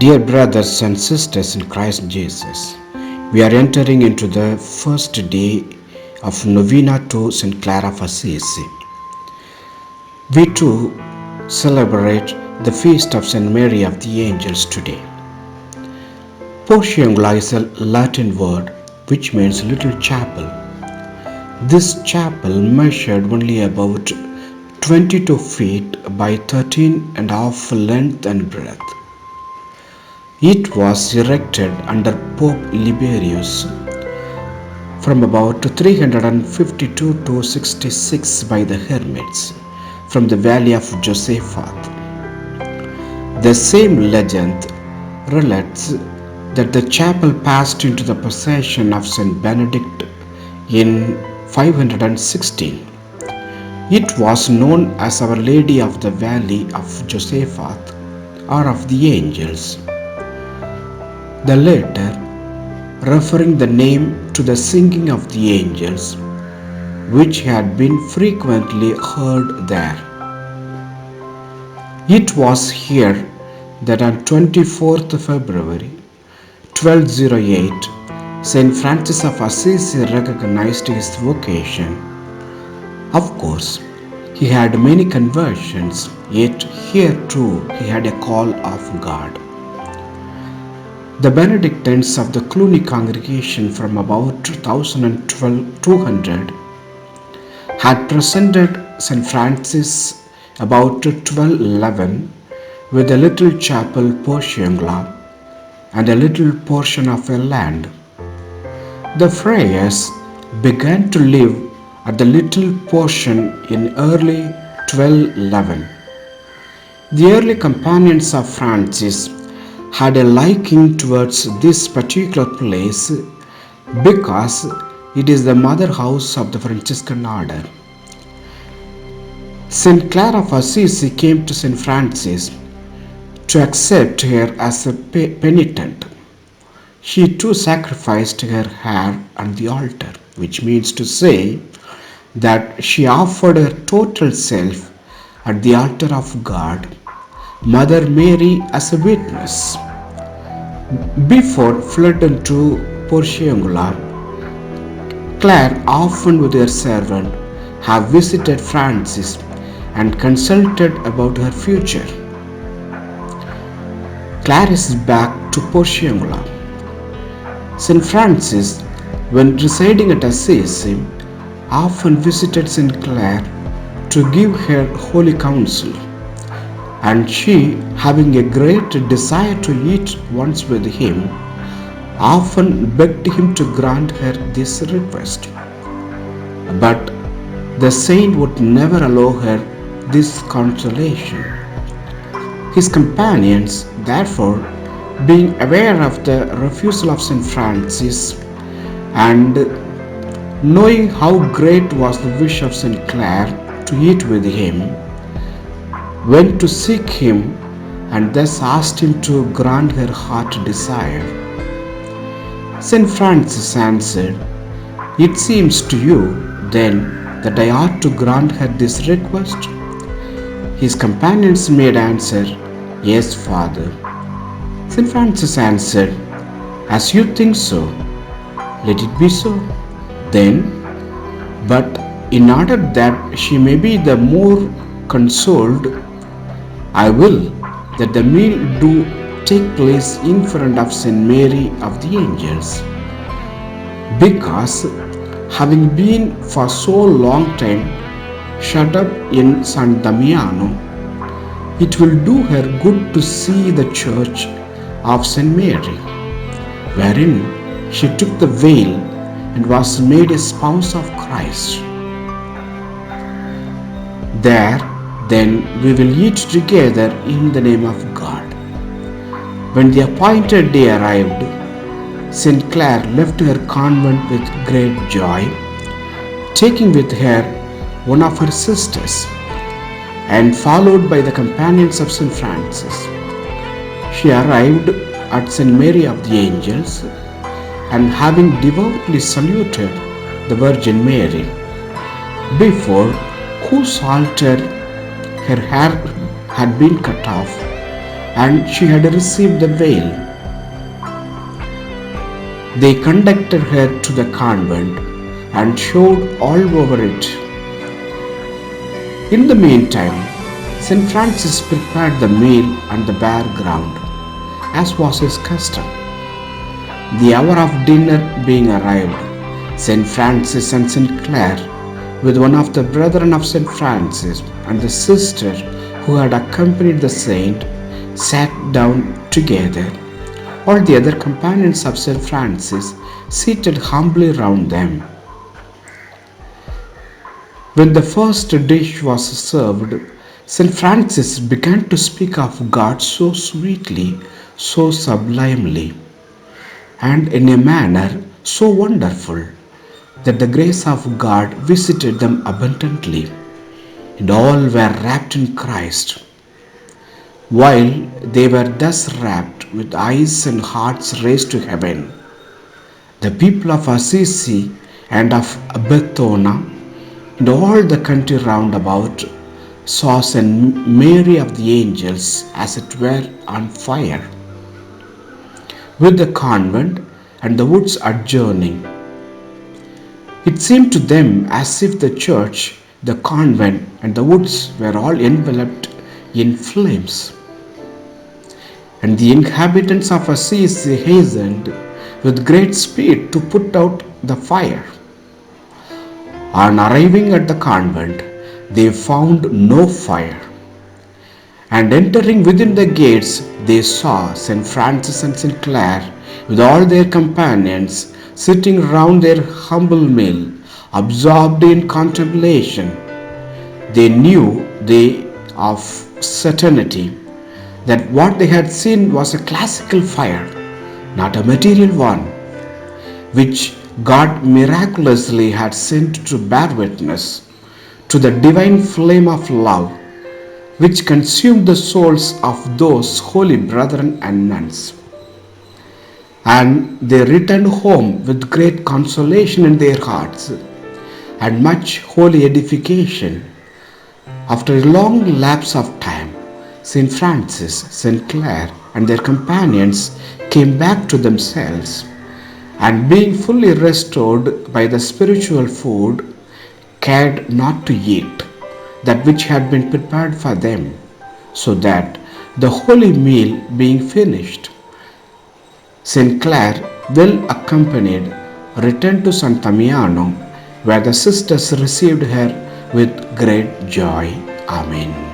Dear brothers and sisters in Christ Jesus, we are entering into the first day of Novena to St. Clare of Assisi. We too celebrate the feast of St. Mary of the Angels today. Portiangula is a Latin word which means little chapel. This chapel measured only about 22 feet by 13 and a half length and breadth. It was erected under Pope Liberius from about 352 to 66 by the hermits from the valley of Josaphat. The same legend relates that the chapel passed into the possession of St. Benedict in 516. It was known as Our Lady of the Valley of Josaphat or of the Angels. The latter referring the name to the singing of the angels, which had been frequently heard there. It was here that on 24th February 1208, St. Francis of Assisi recognized his vocation. Of course, he had many conversions, yet here too he had a call of God. The Benedictines of the Cluny congregation from about 2200 had presented St. Francis about 1211 with a little chapel Portiangula and a little portion of a land. The friars began to live at the little portion in early 1211. The early companions of Francis had a liking towards this particular place because it is the mother house of the Franciscan order. St. Clare of Assisi came to St. Francis to accept her as a penitent. She too sacrificed her hair on the altar, which means to say that she offered her total self at the altar of God, Mother Mary as a witness. Before fled into Portiangula, Clare, often with her servant, have visited Francis and consulted about her future. Clare is back to Portiangula. St. Francis, when residing at Assisi, often visited St. Clare to give her holy counsel, and she, having a great desire to eat once with him, often begged him to grant her this request. But the saint would never allow her this consolation. His companions, therefore, being aware of the refusal of St. Francis and knowing how great was the wish of St. Clare to eat with him, went to seek him and thus asked him to grant her heart desire. St. Francis answered, "It seems to you, then, that I ought to grant her this request?" His companions made answer, "Yes, Father." St. Francis answered, "As you think so, let it be so. Then, but in order that she may be the more consoled, I will that the meal do take place in front of St. Mary of the Angels, because having been for so long time shut up in San Damiano, it will do her good to see the church of St. Mary, wherein she took the veil and was made a spouse of Christ. There then we will eat together in the name of God." When the appointed day arrived, St. Clare left her convent with great joy, taking with her one of her sisters, and followed by the companions of St. Francis. She arrived at St. Mary of the Angels, and having devoutly saluted the Virgin Mary, before whose altar her hair had been cut off, and she had received the veil. They conducted her to the convent and showed all over it. In the meantime, St. Francis prepared the meal on the bare ground, as was his custom. The hour of dinner being arrived, St. Francis and St. Clare, with one of the brethren of St. Francis and the sister who had accompanied the saint, sat down together. All the other companions of St. Francis seated humbly round them. When the first dish was served, St. Francis began to speak of God so sweetly, so sublimely, and in a manner so wonderful that the grace of God visited them abundantly, and all were wrapped in Christ. While they were thus wrapped with eyes and hearts raised to heaven, the people of Assisi and of Bethona and all the country round about saw St. Mary of the Angels as it were on fire, with the convent and the woods adjoining. It seemed to them as if the church, the convent, and the woods were all enveloped in flames. And the inhabitants of Assisi hastened with great speed to put out the fire. On arriving at the convent, they found no fire. And entering within the gates, they saw St. Francis and St. Clare with all their companions sitting round their humble meal, absorbed in contemplation. They knew of certainty that what they had seen was a classical fire, not a material one, which God miraculously had sent to bear witness to the divine flame of love which consumed the souls of those holy brethren and nuns. And they returned home with great consolation in their hearts and much holy edification. After a long lapse of time, St. Francis, St. Clare, and their companions came back to themselves, and being fully restored by the spiritual food, cared not to eat that which had been prepared for them, so that the holy meal being finished, St. Clare, well accompanied, returned to San Damiano, where the sisters received her with great joy. Amen.